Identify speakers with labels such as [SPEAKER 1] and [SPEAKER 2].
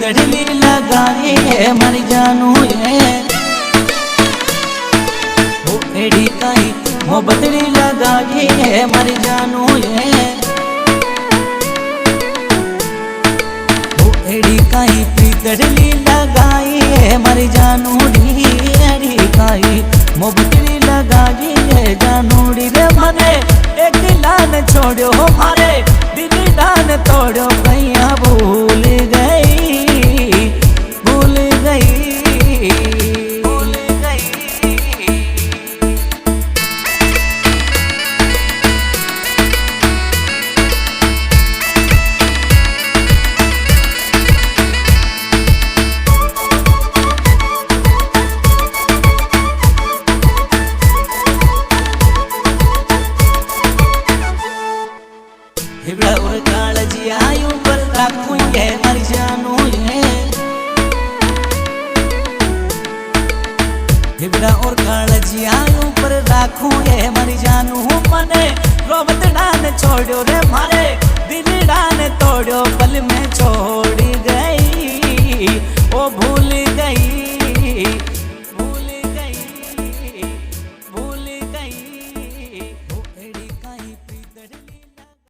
[SPEAKER 1] प्रीतड़ली लगाई है मारी जानू है वो एड़ी काई मोहब्बतड़ी लगाई है मारी जानू है वो एड़ी काई प्रीतड़ली लगाई है मारी जानू डी एड़ी काई मोहब्बतड़ी लगाई है जानूड़ी रे मने एक दिलान छोड़ो मारे दिल डान तोड़ो भैया भूल गई भूल गई भूल गई। हिबड़ा और कालजी आयु पर राखूं ये मर जानू है हिबड़ा और कालजी आयु पर राखूं ये मर जानू मने रोवत डान छोड़ो रे मारे दिल डान तोड़ो पल में छोड़ गई ओ भूल